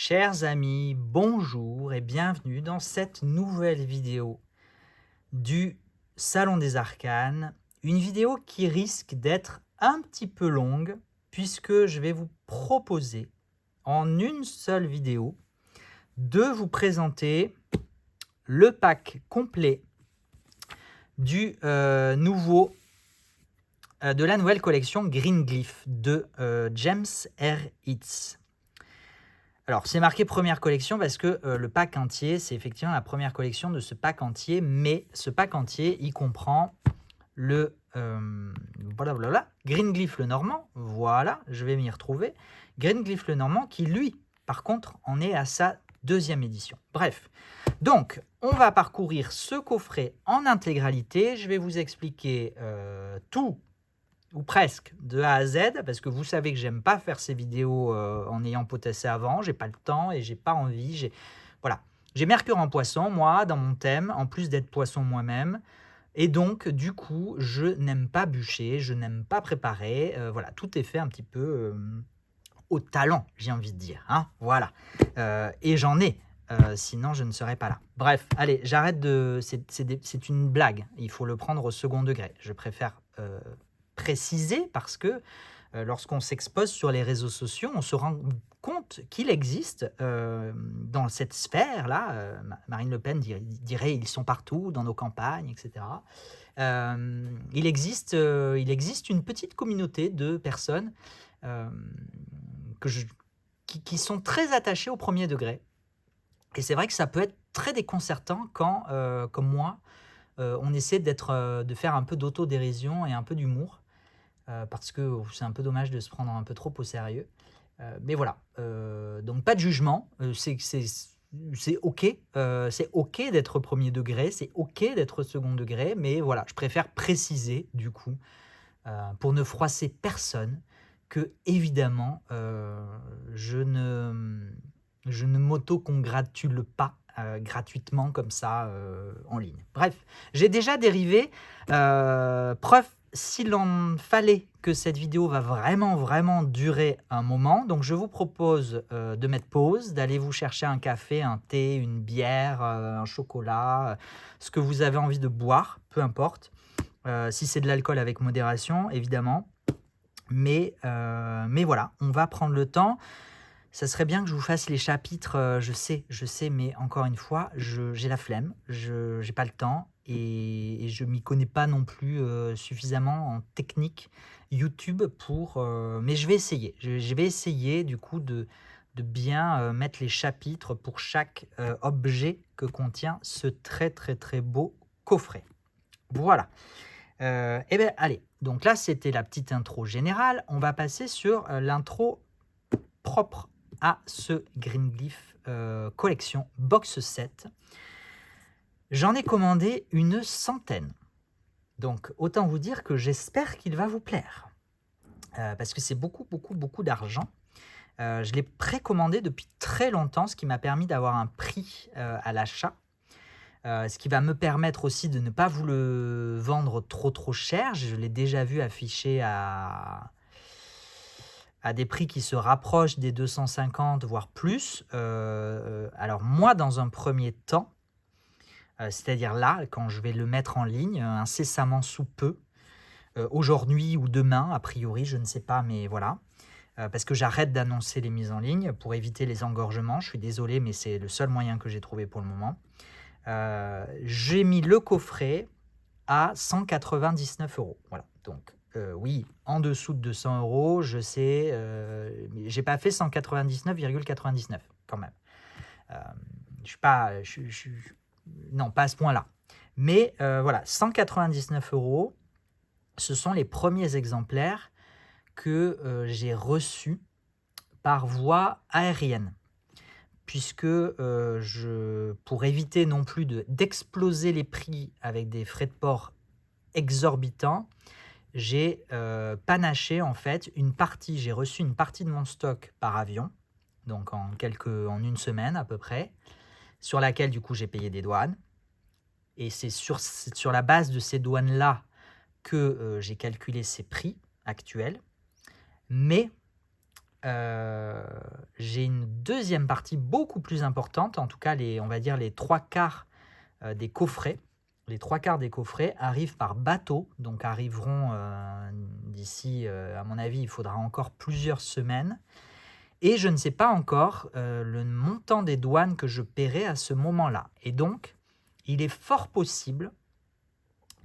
Chers amis, bonjour et bienvenue dans cette nouvelle vidéo du Salon des Arcanes. Une vidéo qui risque d'être un petit peu longue puisque je vais vous proposer en une seule vidéo de vous présenter le pack complet du de la nouvelle collection Green Glyph de James R. Eats. Alors, c'est marqué première collection parce que le pack entier, c'est effectivement la première collection de ce pack entier, mais ce pack entier, il comprend le Green Glyph le Normand, voilà, je vais m'y retrouver, Green Glyph le Normand qui, lui, par contre, en est à sa deuxième édition. Bref, donc, on va parcourir ce coffret en intégralité, je vais vous expliquer tout ou presque, de A à Z, parce que vous savez que j'aime pas faire ces vidéos en ayant potassé avant, j'ai pas le temps et j'ai pas envie, voilà. J'ai Mercure en poisson, moi, dans mon thème, en plus d'être poisson moi-même, et donc, du coup, je n'aime pas bûcher, je n'aime pas préparer, voilà, tout est fait un petit peu au talent, j'ai envie de dire, hein, voilà. Et j'en ai, sinon je ne serais pas là. Bref, allez, j'arrête de... C'est une blague, il faut le prendre au second degré, je préfère... préciser parce que lorsqu'on s'expose sur les réseaux sociaux, on se rend compte qu'il existe dans cette sphère-là, Marine Le Pen dirait ils sont partout, dans nos campagnes, etc. Il existe une petite communauté de personnes euh, qui sont très attachées au premier degré. Et c'est vrai que ça peut être très déconcertant quand, comme moi, on essaie de faire un peu d'autodérision et un peu d'humour. Parce que c'est un peu dommage de se prendre un peu trop au sérieux. Mais voilà, donc pas de jugement, c'est ok, c'est ok d'être premier degré, c'est ok d'être second degré, mais voilà, je préfère préciser du coup, pour ne froisser personne, que évidemment, je ne m'auto-congratule pas gratuitement comme ça en ligne. Bref, j'ai déjà dérivé, preuve s'il en fallait que cette vidéo va vraiment durer un moment, donc je vous propose de mettre pause, d'aller vous chercher un café, un thé, une bière, un chocolat, ce que vous avez envie de boire, peu importe. Si c'est de l'alcool avec modération, évidemment. Mais voilà, on va prendre le temps. Ça serait bien que je vous fasse les chapitres, je sais, mais encore une fois, j'ai la flemme, je n'ai pas le temps et je ne m'y connais pas non plus suffisamment en technique YouTube pour... mais je vais essayer. Je vais essayer du coup de bien mettre les chapitres pour chaque objet que contient ce très beau coffret. Voilà. Eh bien, allez, donc là, c'était la petite intro générale. On va passer sur l'intro propre à ce Green Glyph collection box 7. J'en ai commandé une centaine. Donc, autant vous dire que j'espère qu'il va vous plaire. Parce que c'est beaucoup d'argent. Je l'ai précommandé depuis très longtemps, ce qui m'a permis d'avoir un prix à l'achat. Ce qui va me permettre aussi de ne pas vous le vendre trop cher. Je l'ai déjà vu affiché à des prix qui se rapprochent des 250 voire plus. Alors moi, dans un premier temps, c'est-à-dire là, quand je vais le mettre en ligne, incessamment sous peu, aujourd'hui ou demain, a priori, je ne sais pas, mais voilà, parce que j'arrête d'annoncer les mises en ligne pour éviter les engorgements. Je suis désolé, mais c'est le seul moyen que j'ai trouvé pour le moment. J'ai mis le coffret à 199 €. Voilà, donc oui, en dessous de 200 €, je sais, mais j'ai pas fait 199,99 quand même. Je suis pas, non, pas à ce point-là. Mais voilà, 199 €, ce sont les premiers exemplaires que j'ai reçus par voie aérienne. Puisque pour éviter non plus d'exploser les prix avec des frais de port exorbitants, j'ai panaché en fait une partie, j'ai reçu une partie de mon stock par avion, donc en une semaine à peu près, sur laquelle du coup j'ai payé des douanes. Et c'est sur la base de ces douanes-là que j'ai calculé ces prix actuels. Mais j'ai une deuxième partie beaucoup plus importante, en tout cas on va dire les 3/4 des coffrets. Les 3/4 des coffrets arrivent par bateau, donc arriveront d'ici, à mon avis, il faudra encore plusieurs semaines. Et je ne sais pas encore le montant des douanes que je paierai à ce moment-là. Et donc, il est fort possible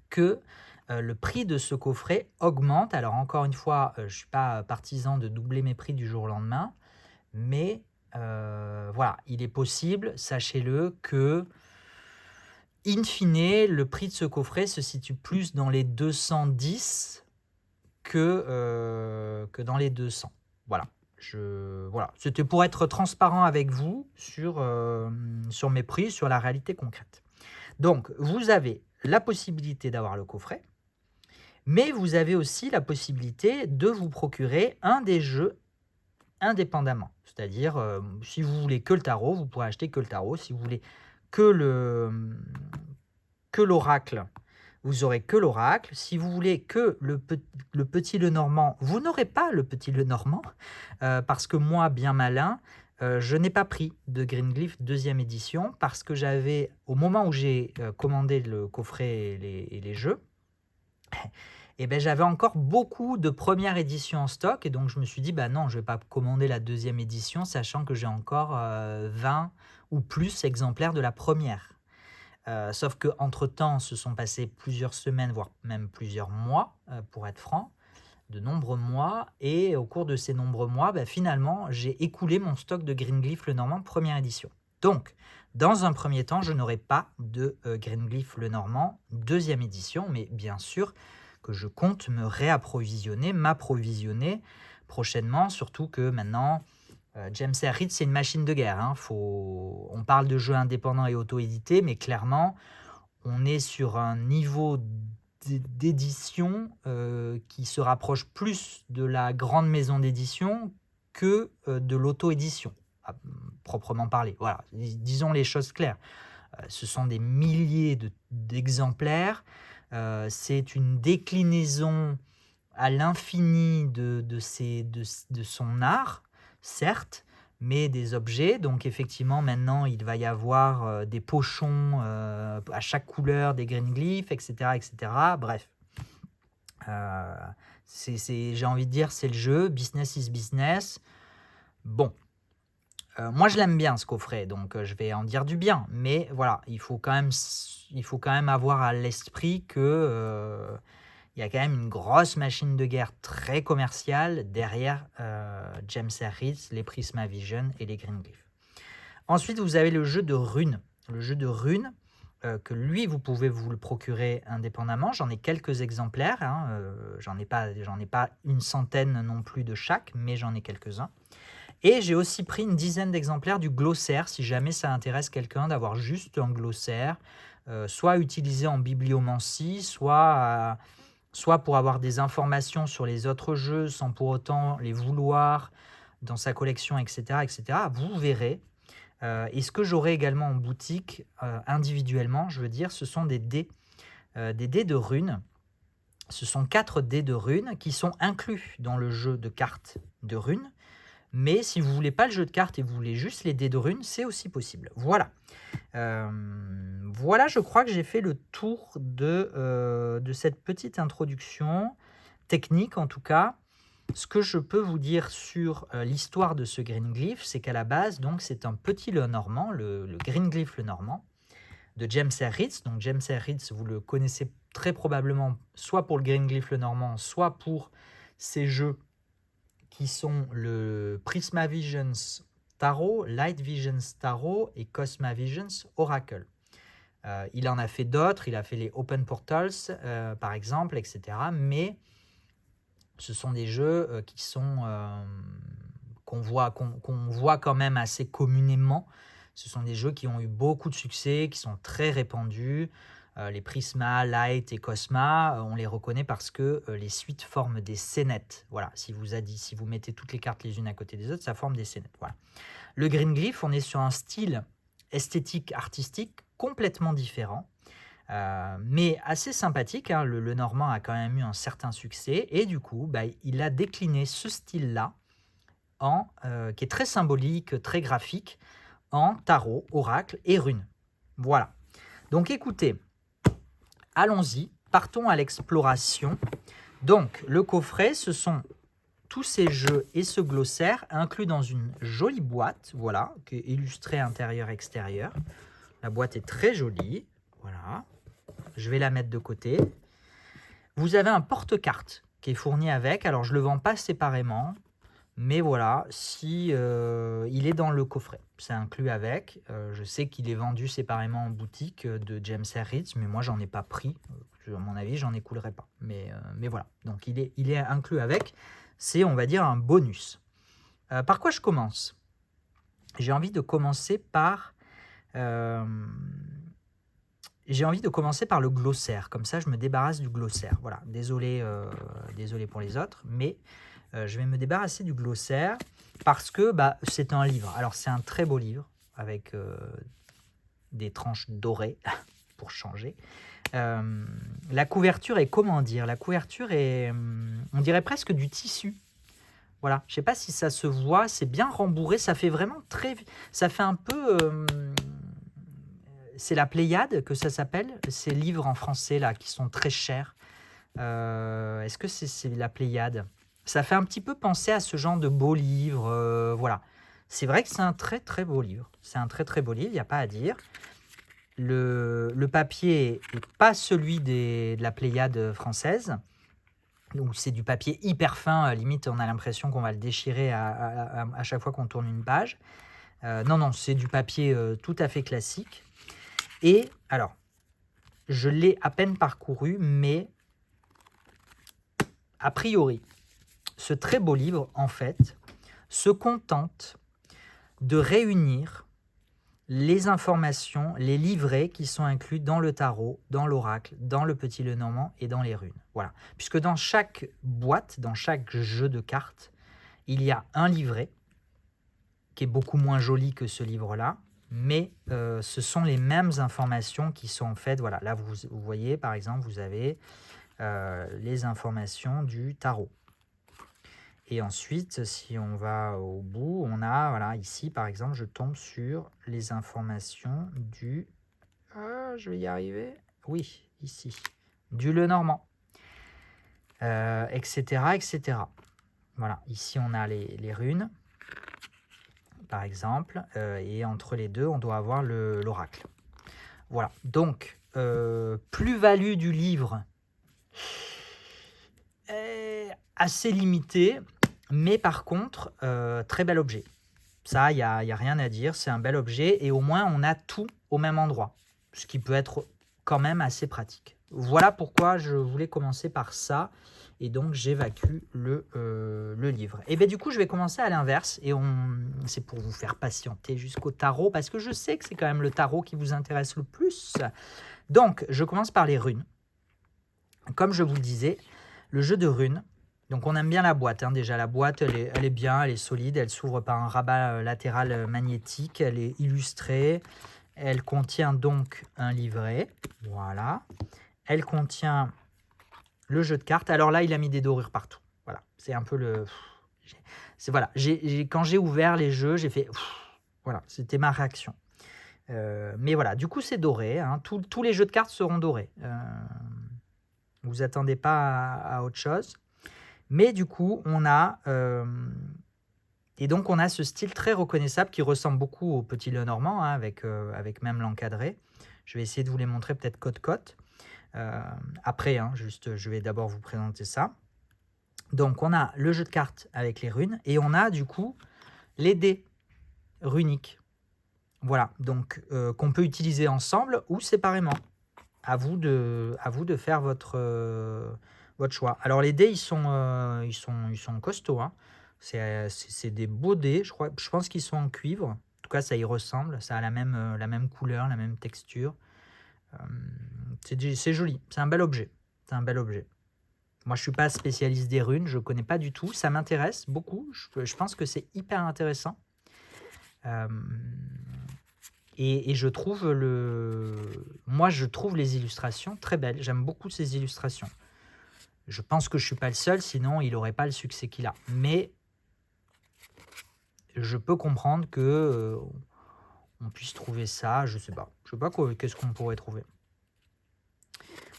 que le prix de ce coffret augmente. Alors encore une fois, je ne suis pas partisan de doubler mes prix du jour au lendemain, mais voilà, il est possible, sachez-le, que in fine, le prix de ce coffret se situe plus dans les 210 que dans les 200. Voilà. Voilà. C'était pour être transparent avec vous sur mes prix, sur la réalité concrète. Donc, vous avez la possibilité d'avoir le coffret, mais vous avez aussi la possibilité de vous procurer un des jeux indépendamment. C'est-à-dire, si vous voulez que le tarot, vous pourrez acheter que le tarot. Si vous voulez que l'oracle, vous aurez que l'oracle. Si vous voulez que le petit Lenormand, vous n'aurez pas le petit Lenormand, parce que moi, bien malin, je n'ai pas pris de Greenglyph deuxième édition, parce que j'avais, au moment où j'ai commandé le coffret et les jeux, et ben, j'avais encore beaucoup de première édition en stock, et donc je me suis dit, bah non, je ne vais pas commander la deuxième édition, sachant que j'ai encore 20 ou plus exemplaires de la première. Sauf qu'entre-temps, se sont passés plusieurs semaines, voire même plusieurs mois, pour être franc, de nombreux mois. Et au cours de ces nombreux mois, finalement, j'ai écoulé mon stock de Greenglyph Lenormand première édition. Donc, dans un premier temps, je n'aurai pas de Greenglyph Lenormand deuxième édition, mais bien sûr que je compte me réapprovisionner, m'approvisionner prochainement, surtout que maintenant... James R. Ritz, c'est une machine de guerre. Hein. On parle de jeux indépendants et auto-édités, mais clairement, on est sur un niveau d'édition qui se rapproche plus de la grande maison d'édition que de l'auto-édition, à proprement parler. Voilà, disons les choses claires. Ce sont des milliers d'exemplaires. C'est une déclinaison à l'infini de son art, certes, mais des objets. Donc effectivement, maintenant, il va y avoir des pochons à chaque couleur, des Greenglyphs, etc. etc. Bref, j'ai envie de dire, c'est le jeu, business is business. Bon, moi je l'aime bien ce coffret, donc je vais en dire du bien, mais voilà, il faut quand même avoir à l'esprit que il y a quand même une grosse machine de guerre très commerciale derrière James R. Ritz, les Prismavision et les Greenglyph. Ensuite, vous avez le jeu de runes. Le jeu de runes, que lui, vous pouvez vous le procurer indépendamment. J'en ai quelques exemplaires. Hein, j'en ai pas une centaine non plus de chaque, mais j'en ai quelques-uns. Et j'ai aussi pris une dizaine d'exemplaires du glossaire, si jamais ça intéresse quelqu'un d'avoir juste un glossaire, soit utilisé en bibliomancie, soit pour avoir des informations sur les autres jeux sans pour autant les vouloir dans sa collection, etc. etc. Vous verrez. Et ce que j'aurai également en boutique, individuellement, je veux dire, ce sont des dés de runes. Ce sont 4 dés de runes qui sont inclus dans le jeu de cartes de runes. Mais si vous ne voulez pas le jeu de cartes et vous voulez juste les dés de runes, c'est aussi possible. Voilà. Voilà, je crois que j'ai fait le tour de cette petite introduction technique en tout cas. Ce que je peux vous dire sur l'histoire de ce Greenglyph, c'est qu'à la base, donc, c'est un petit Lenormand, le Greenglyph Lenormand, de James R. Ritz. Donc James R. Ritz, vous le connaissez très probablement soit pour le Greenglyph Lenormand, soit pour ses jeux qui sont le Prismavisions Tarot, Light Visions Tarot et Cosmavisions Oracle. Il en a fait d'autres, il a fait les Open Portals par exemple, etc. Mais ce sont des jeux qui sont qu'on voit quand même assez communément. Ce sont des jeux qui ont eu beaucoup de succès, qui sont très répandus. Les Prisma, Light et Cosma, on les reconnaît parce que les suites forment des scénettes. Voilà, si vous mettez toutes les cartes les unes à côté des autres, ça forme des scénettes. Voilà. Le Greenglyph, on est sur un style esthétique, artistique complètement différent, mais assez sympathique. Hein. Le Normand a quand même eu un certain succès et du coup, il a décliné ce style-là qui est très symbolique, très graphique, en tarot, oracle et runes. Voilà. Donc écoutez, allons-y, partons à l'exploration. Donc le coffret, ce sont tous ces jeux et ce glossaire inclus dans une jolie boîte, voilà, qui est illustrée intérieur-extérieur. La boîte est très jolie, voilà. Je vais la mettre de côté. Vous avez un porte-carte qui est fourni avec. Alors, je ne le vends pas séparément, mais voilà, si il est dans le coffret. C'est inclus avec. Je sais qu'il est vendu séparément en boutique de James Herritz, mais moi, j'en ai pas pris. À mon avis, j'en écoulerai pas. Mais voilà, donc il est inclus avec. C'est, on va dire, un bonus. Par quoi je commence? J'ai envie de commencer par... le glossaire, comme ça je me débarrasse du glossaire. Voilà, désolé pour les autres, mais je vais me débarrasser du glossaire parce que c'est un livre. Alors c'est un très beau livre avec des tranches dorées pour changer. La couverture est, comment dire, la couverture est, on dirait presque du tissu. Voilà, je ne sais pas si ça se voit, c'est bien rembourré, ça fait vraiment très... Ça fait un peu... c'est la Pléiade que ça s'appelle, ces livres en français là qui sont très chers. Est-ce que c'est la Pléiade? Ça fait un petit peu penser à ce genre de beaux livres, voilà. C'est vrai que c'est un très très beau livre. C'est un très très beau livre, il n'y a pas à dire. Le papier n'est pas celui de la Pléiade française. Donc c'est du papier hyper fin, limite on a l'impression qu'on va le déchirer à chaque fois qu'on tourne une page. Non, c'est du papier tout à fait classique. Et alors, je l'ai à peine parcouru, mais a priori, ce très beau livre, en fait, se contente de réunir les informations, les livrets qui sont inclus dans le tarot, dans l'oracle, dans le petit Lenormand et dans les runes. Voilà. Puisque dans chaque boîte, dans chaque jeu de cartes, il y a un livret qui est beaucoup moins joli que ce livre-là, mais ce sont les mêmes informations qui sont en fait, voilà, là vous voyez par exemple, vous avez les informations du tarot. Et ensuite, si on va au bout, on a, voilà, ici par exemple, je tombe sur les informations du... je vais y arriver. Oui, ici. Du Lenormand. Etc., etc. Voilà, ici on a les runes, par exemple, et entre les deux, on doit avoir l'oracle. Voilà, donc, plus-value du livre est assez limitée, mais par contre, très bel objet. Ça, il n'y a rien à dire, c'est un bel objet, et au moins, on a tout au même endroit, ce qui peut être quand même assez pratique. Voilà pourquoi je voulais commencer par ça, et donc j'évacue le livre. Et bien du coup, je vais commencer à l'inverse, et c'est pour vous faire patienter jusqu'au tarot, parce que je sais que c'est quand même le tarot qui vous intéresse le plus. Donc, je commence par les runes. Comme je vous le disais, le jeu de runes, donc on aime bien la boîte, hein. Déjà la boîte elle est bien, elle est solide, elle s'ouvre par un rabat latéral magnétique, elle est illustrée, elle contient donc un livret, voilà. Elle contient le jeu de cartes, alors là il a mis des dorures partout, voilà, c'est un peu le... Voilà, quand j'ai ouvert les jeux, j'ai fait... Voilà, c'était ma réaction. Mais voilà, du coup c'est doré, hein. Tous les jeux de cartes seront dorés. Vous attendez pas à autre chose. Mais du coup, on a... et donc, on a ce style très reconnaissable qui ressemble beaucoup au petit Lenormand, hein, avec même l'encadré. Je vais essayer de vous les montrer peut-être côte-côte. Après, hein, juste, je vais d'abord vous présenter ça. Donc, on a le jeu de cartes avec les runes et on a du coup les dés runiques. Voilà, donc qu'on peut utiliser ensemble ou séparément. À vous de faire votre choix. Alors les dés, ils sont costauds, hein. C'est des beaux dés, je pense qu'ils sont en cuivre. En tout cas, ça y ressemble, ça a la même couleur, la même texture. C'est joli, c'est un bel objet. C'est un bel objet. Moi, je suis pas spécialiste des runes, je connais pas du tout. Ça m'intéresse beaucoup, je pense que c'est hyper intéressant. Et je trouve moi, je trouve les illustrations très belles. J'aime beaucoup ces illustrations. Je pense que je ne suis pas le seul, sinon il n'aurait pas le succès qu'il a. Mais je peux comprendre que on puisse trouver ça, je sais pas qu'est-ce qu'on pourrait trouver.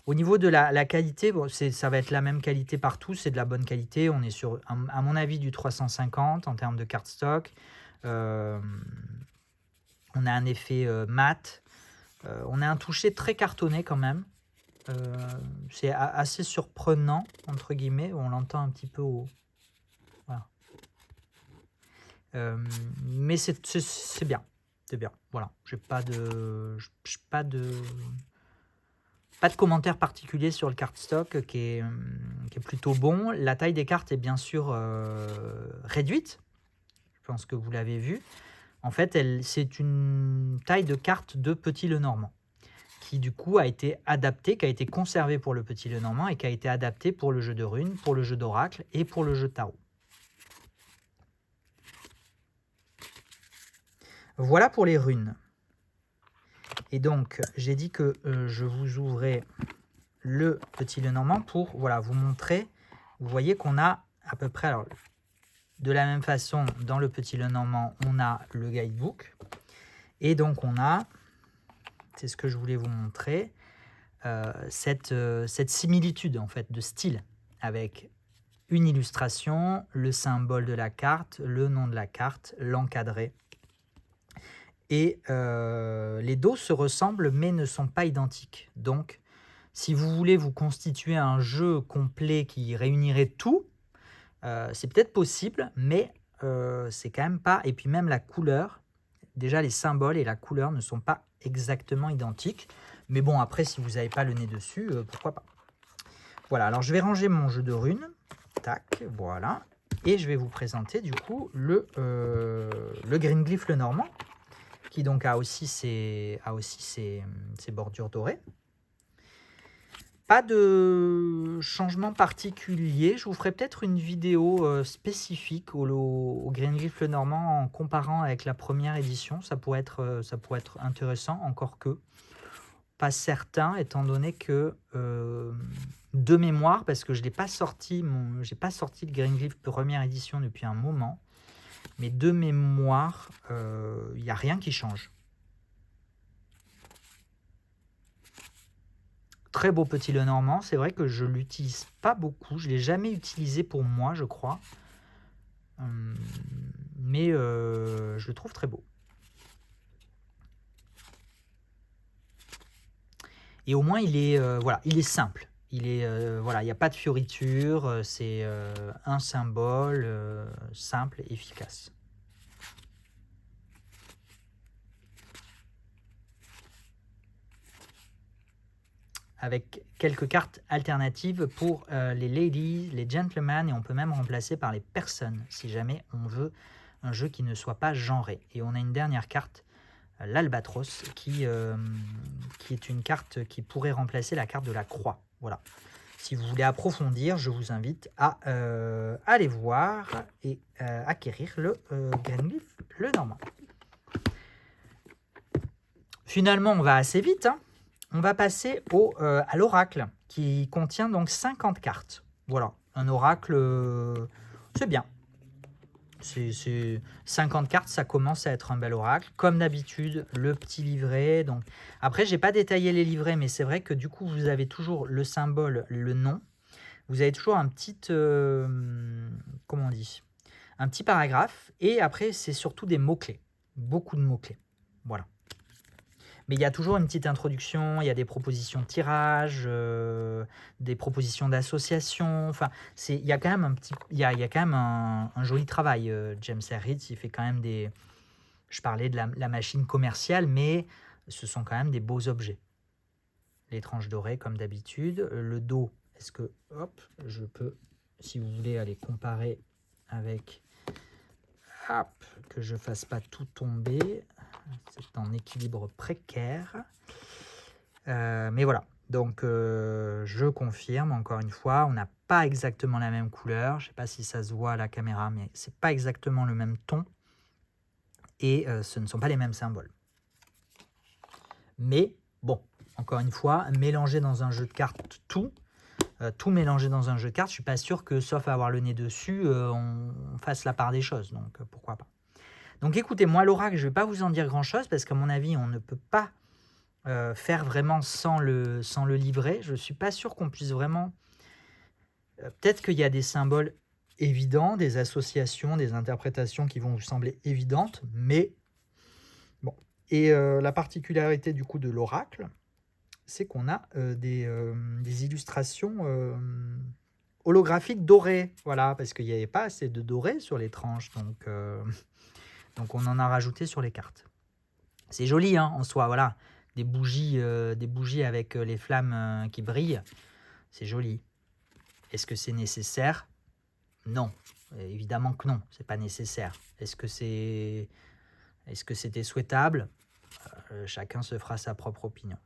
Au niveau de la qualité, bon, ça va être la même qualité partout, c'est de la bonne qualité. On est sur, à mon avis, du 350 en termes de cardstock. On a un effet mat. On a un toucher très cartonné quand même. C'est assez surprenant, entre guillemets. On l'entend un petit peu au... Voilà. Mais c'est bien. C'est bien. Voilà. J'ai pas de commentaire particulier sur le cardstock qui est plutôt bon. La taille des cartes est bien sûr réduite. Je pense que vous l'avez vu. En fait, c'est une taille de carte de Petit Lenormand qui du coup a été adaptée, qui a été conservée pour le Petit Lenormand et qui a été adaptée pour le jeu de runes, pour le jeu d'oracle et pour le jeu de tarot. Voilà pour les runes. Et donc, j'ai dit que je vous ouvrais le Petit Lenormand pour vous montrer. Vous voyez qu'on a à peu près, alors, de la même façon, dans le Petit Lenormand, on a le guidebook. Et donc, on a, c'est ce que je voulais vous montrer, cette similitude en fait de style avec une illustration, le symbole de la carte, le nom de la carte, l'encadré. Et les dos se ressemblent mais ne sont pas identiques. Donc, si vous voulez vous constituer un jeu complet qui réunirait tout, c'est peut-être possible, mais c'est quand même pas... Et puis même la couleur, déjà les symboles et la couleur ne sont pas exactement identiques. Mais bon, après, si vous n'avez pas le nez dessus, pourquoi pas. Voilà, alors je vais ranger mon jeu de runes. Tac, voilà. Et je vais vous présenter du coup le Grimglyph Lenormand, qui donc a aussi ses bordures dorées. Pas de changement particulier. Je vous ferai peut-être une vidéo spécifique au Grimglyph Lenormand en comparant avec la première édition. Ça pourrait être intéressant, encore que pas certain, étant donné que de mémoire, parce que je n'ai pas sorti j'ai pas sorti le Grimglyph première édition depuis un moment, mais de mémoire, il n'y a rien qui change. Très beau Petit Lenormand, c'est vrai que je ne l'utilise pas beaucoup, je ne l'ai jamais utilisé pour moi, je crois. Mais je le trouve très beau. Et au moins, il est, il est simple. Il est, il n'y a pas de fioriture, c'est un symbole simple et efficace. Avec quelques cartes alternatives pour les ladies, les gentlemen, et on peut même remplacer par les personnes, si jamais on veut un jeu qui ne soit pas genré. Et on a une dernière carte, l'Albatros, qui est une carte qui pourrait remplacer la carte de la croix. Voilà. Si vous voulez approfondir, je vous invite à aller voir et acquérir le Grimglyph Lenormand. Finalement, on va assez vite, hein. On va passer à l'oracle, qui contient donc 50 cartes. Voilà, un oracle, c'est bien. 50 cartes, ça commence à être un bel oracle. Comme d'habitude, le petit livret. Donc, après, je n'ai pas détaillé les livrets, mais c'est vrai que du coup, vous avez toujours le symbole, le nom. Vous avez toujours un petit, comment on dit, un petit paragraphe. Et après, c'est surtout des mots-clés. Beaucoup de mots-clés. Voilà. Mais il y a toujours une petite introduction, il y a des propositions de tirage, des propositions d'association. Enfin, il y a quand même un joli travail. James Herritz, il fait quand même des... Je parlais de la machine commerciale, mais ce sont quand même des beaux objets. Les tranches dorées, comme d'habitude. Le dos, est-ce que... Hop, je peux, si vous voulez, aller comparer avec... Hop, que je ne fasse pas tout tomber. C'est en équilibre précaire. Mais voilà. Donc, je confirme, encore une fois, on n'a pas exactement la même couleur. Je ne sais pas si ça se voit à la caméra, mais ce n'est pas exactement le même ton. Et ce ne sont pas les mêmes symboles. Mais, bon, encore une fois, mélanger dans un jeu de cartes tout mélanger dans un jeu de cartes, je ne suis pas sûr que, sauf à avoir le nez dessus, on fasse la part des choses. Donc, pourquoi pas. Donc écoutez, moi l'oracle, je ne vais pas vous en dire grand-chose parce qu'à mon avis, on ne peut pas faire vraiment sans le livret. Je ne suis pas sûr qu'on puisse vraiment... peut-être qu'il y a des symboles évidents, des associations, des interprétations qui vont vous sembler évidentes, mais bon. Et la particularité du coup de l'oracle, c'est qu'on a des illustrations holographiques dorées, voilà, parce qu'il n'y avait pas assez de doré sur les tranches, donc on en a rajouté sur les cartes. C'est joli hein, en soi, voilà, des bougies avec les flammes qui brillent, c'est joli. Est-ce que c'est nécessaire? Non, évidemment que non, c'est pas nécessaire. Est-ce que c'était souhaitable? Chacun se fera sa propre opinion.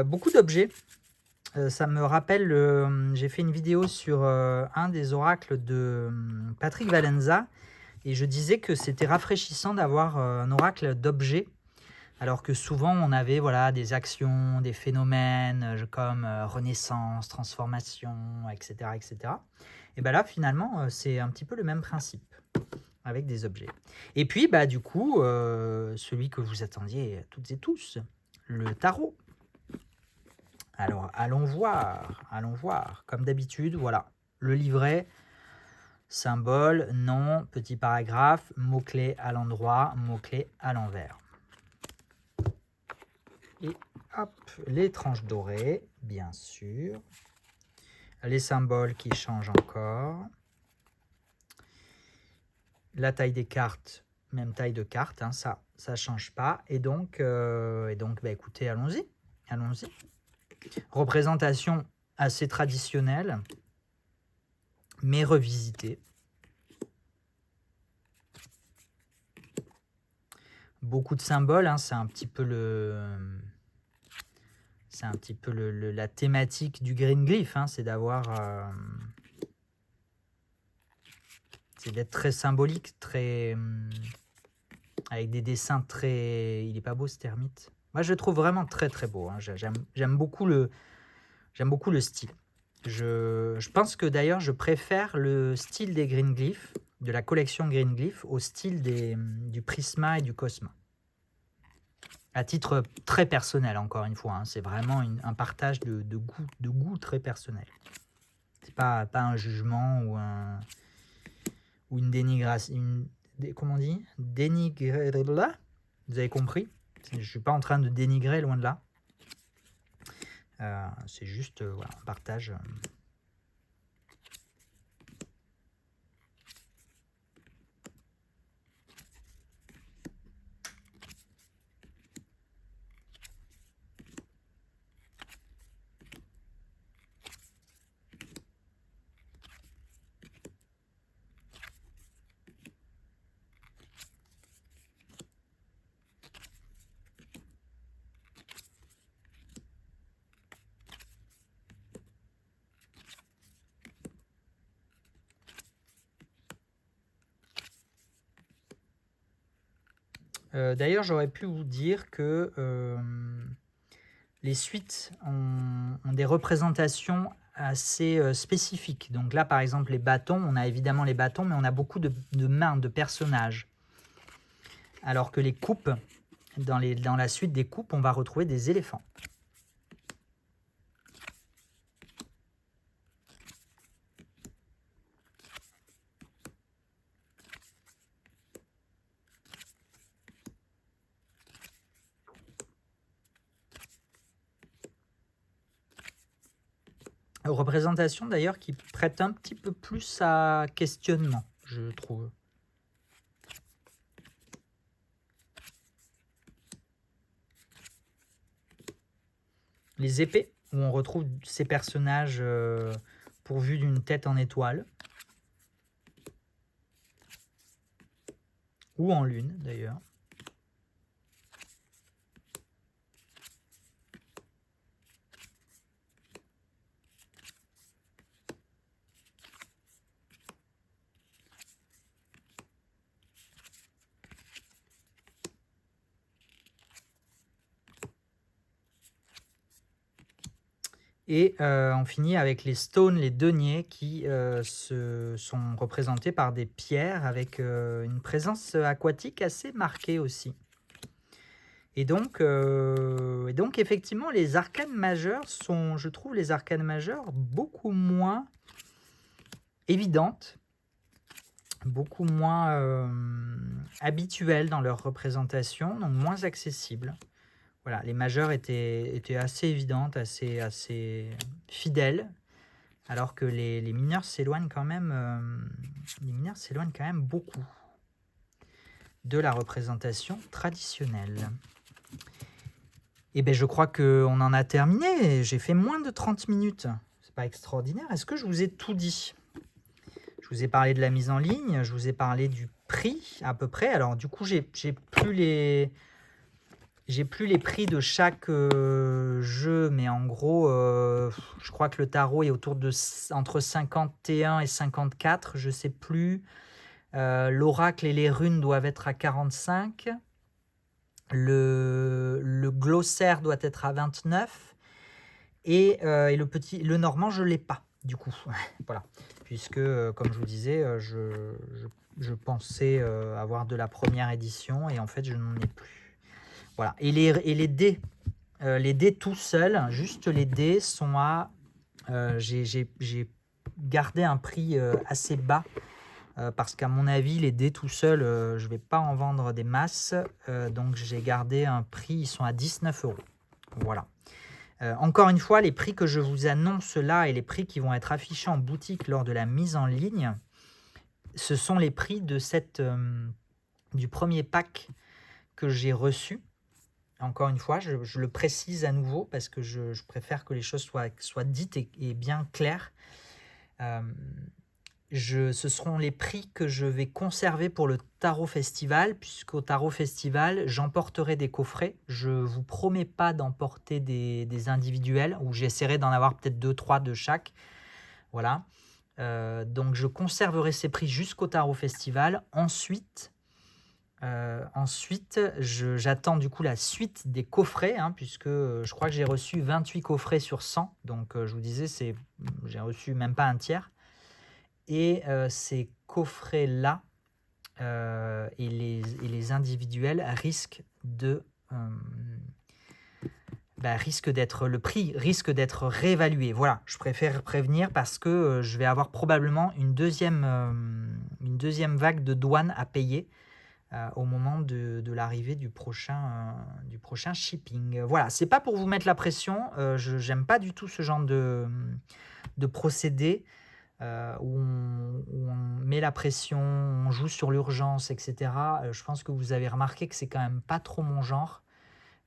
Beaucoup d'objets. Ça me rappelle, j'ai fait une vidéo sur un des oracles de Patrick Valenza et je disais que c'était rafraîchissant d'avoir un oracle d'objets alors que souvent on avait voilà, des actions, des phénomènes comme renaissance, transformation, etc. etc. Et bien là finalement c'est un petit peu le même principe avec des objets. Et puis bah, du coup celui que vous attendiez toutes et tous, le tarot. Alors, allons voir. Comme d'habitude, voilà, le livret, symbole, nom, petit paragraphe, mot-clé à l'endroit, mot-clé à l'envers. Et hop, les tranches dorées, bien sûr. Les symboles qui changent encore. La taille des cartes, même taille de carte, hein, ça ne change pas. Et donc bah, écoutez, allons-y. Représentation assez traditionnelle, mais revisitée. Beaucoup de symboles, hein, c'est un petit peu la thématique du green glyph, hein, c'est d'avoir, c'est d'être très symbolique, très avec des dessins très. Il est pas beau ce termite. Moi, je le trouve vraiment très très beau. Hein. J'aime beaucoup le style. Je pense que d'ailleurs, je préfère le style des green glyphs, de la collection green glyph, au style du Prisma et du Cosma. À titre très personnel, encore une fois, hein, c'est vraiment un partage de goût très personnel. C'est pas un jugement ou une dénigration. Comment on dit? Dénigrer. Vous avez compris? Je ne suis pas en train de dénigrer, loin de là. C'est juste voilà, un partage. D'ailleurs, j'aurais pu vous dire que les suites ont des représentations assez spécifiques. Donc là, par exemple, les bâtons, on a évidemment les bâtons, mais on a beaucoup de mains, de personnages. Alors que les coupes, dans la suite des coupes, on va retrouver des éléphants. Représentation d'ailleurs qui prête un petit peu plus à questionnement, je trouve. Les épées, où on retrouve ces personnages pourvus d'une tête en étoile. Ou en lune d'ailleurs. Et on finit avec les stones, les deniers, qui sont représentés par des pierres avec une présence aquatique assez marquée aussi. Et donc effectivement, les arcanes majeures sont, je trouve, les arcanes majeures beaucoup moins évidentes, beaucoup moins habituelles dans leur représentation, donc moins accessibles. Voilà, les majeures étaient assez évidentes, assez fidèles, alors que les mineurs s'éloignent quand même, beaucoup de la représentation traditionnelle. Et bien, je crois qu'on en a terminé. J'ai fait moins de 30 minutes. C'est pas extraordinaire. Est-ce que je vous ai tout dit? Je vous ai parlé de la mise en ligne, je vous ai parlé du prix à peu près. Alors du coup, j'ai plus les prix de chaque jeu, mais en gros, je crois que le tarot est autour de entre 51 et 54, je sais plus. L'oracle et les runes doivent être à 45. Le glossaire doit être à 29. Et le normand, je ne l'ai pas, du coup. Voilà. Puisque, comme je vous disais, je pensais avoir de la première édition, et en fait, je n'en ai plus. Voilà. Et les dés, tout seuls, juste les dés, sont à... j'ai gardé un prix assez bas, parce qu'à mon avis, les dés tout seuls, je ne vais pas en vendre des masses. Donc, j'ai gardé un prix, ils sont à 19 €. Voilà. Encore une fois, les prix que je vous annonce là et les prix qui vont être affichés en boutique lors de la mise en ligne, ce sont les prix de du premier pack que j'ai reçu. Encore une fois, je le précise à nouveau parce que je préfère que les choses soient dites et bien claires. Ce seront les prix que je vais conserver pour le Tarot Festival, puisqu'au Tarot Festival, j'emporterai des coffrets. Je ne vous promets pas d'emporter des individuels, ou j'essaierai d'en avoir peut-être 2-3 de chaque. Voilà. Donc je conserverai ces prix jusqu'au Tarot Festival. Ensuite, j'attends du coup la suite des coffrets, puisque je crois que j'ai reçu 28 coffrets sur 100. Donc je vous disais, j'ai reçu même pas un tiers. Et ces coffrets-là et les individuels risquent le prix risque d'être réévalué. Voilà, je préfère prévenir parce que je vais avoir probablement une deuxième vague de douane à payer au moment de l'arrivée du prochain shipping. Voilà, c'est pas pour vous mettre la pression, j'aime pas du tout ce genre de procédé. Où on met la pression, on joue sur l'urgence, etc. Je pense que vous avez remarqué que c'est quand même pas trop mon genre.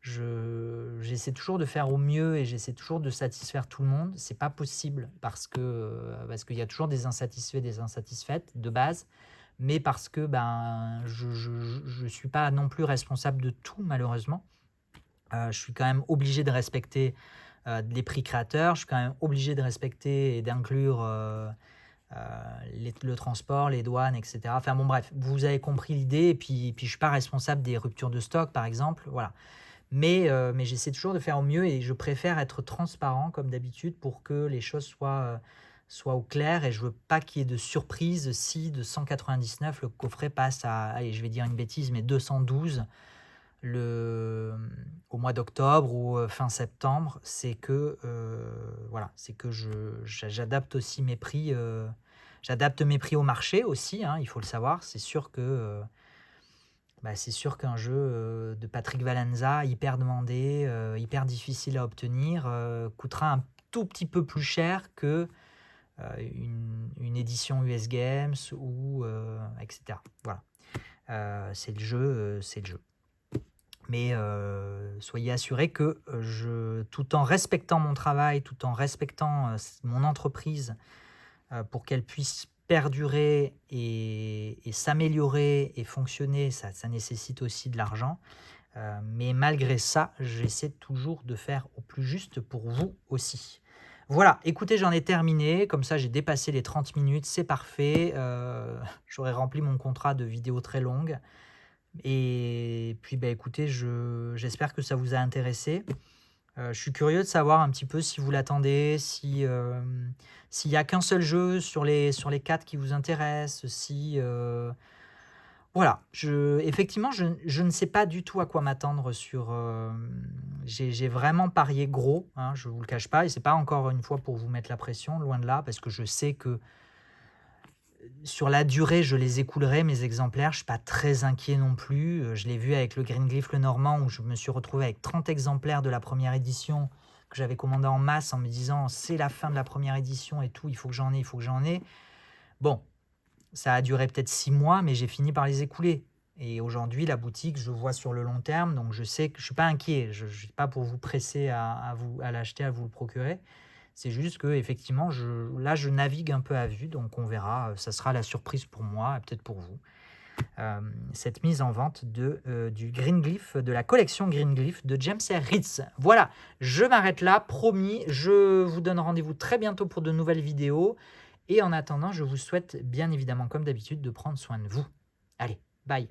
J'essaie toujours de faire au mieux et j'essaie toujours de satisfaire tout le monde. C'est pas possible parce qu'il y a toujours des insatisfaits, des insatisfaites de base, mais parce que je suis pas non plus responsable de tout, malheureusement. Je suis quand même obligé de respecter les prix créateurs, je suis quand même obligé de respecter et d'inclure le transport, les douanes, etc. Enfin bon, bref, vous avez compris l'idée, et puis je ne suis pas responsable des ruptures de stock, par exemple, voilà. Mais j'essaie toujours de faire au mieux, et je préfère être transparent, comme d'habitude, pour que les choses soient au clair, et je veux pas qu'il y ait de surprise si de 199, le coffret passe à, allez, je vais dire une bêtise, mais 212 au mois d'octobre ou fin septembre. C'est que c'est que j'adapte aussi mes prix, j'adapte mes prix au marché aussi, il faut le savoir. C'est sûr que qu'un jeu de Patrick Valenza, hyper demandé, hyper difficile à obtenir, coûtera un tout petit peu plus cher que une édition US Games ou etc. Voilà. C'est le jeu, c'est le jeu. Mais soyez assurés que tout en respectant mon travail, tout en respectant mon entreprise, pour qu'elle puisse perdurer et s'améliorer et fonctionner, ça nécessite aussi de l'argent. Mais malgré ça, j'essaie toujours de faire au plus juste pour vous aussi. Voilà, écoutez, j'en ai terminé. Comme ça, j'ai dépassé les 30 minutes. C'est parfait. J'aurais rempli mon contrat de vidéo très longue. Et puis, bah, écoutez, j'espère que ça vous a intéressé. Je suis curieux de savoir un petit peu si vous l'attendez, s'il n'y a qu'un seul jeu sur les 4 qui vous intéresse, si... voilà, effectivement, je ne sais pas du tout à quoi m'attendre sur... j'ai vraiment parié gros, hein, je ne vous le cache pas, et c'est pas encore une fois pour vous mettre la pression, loin de là, parce que je sais que sur la durée, je les écoulerai, mes exemplaires. Je ne suis pas très inquiet non plus. Je l'ai vu avec le Greenglyph le Normand, où je me suis retrouvé avec 30 exemplaires de la première édition que j'avais commandé en masse en me disant c'est la fin de la première édition et tout, il faut que j'en ai, il faut que j'en ai. Bon, ça a duré peut-être 6 mois, mais j'ai fini par les écouler. Et aujourd'hui, la boutique, je vois sur le long terme, donc je sais que je ne suis pas inquiet. Je ne suis pas pour vous presser à l'acheter, à vous le procurer. C'est juste que effectivement, là, je navigue un peu à vue, donc on verra. Ça sera la surprise pour moi et peut-être pour vous. Cette mise en vente du Greenglyph, de la collection Greenglyph de James R. Ritz. Voilà, je m'arrête là, promis. Je vous donne rendez-vous très bientôt pour de nouvelles vidéos. Et en attendant, je vous souhaite bien évidemment, comme d'habitude, de prendre soin de vous. Allez, bye.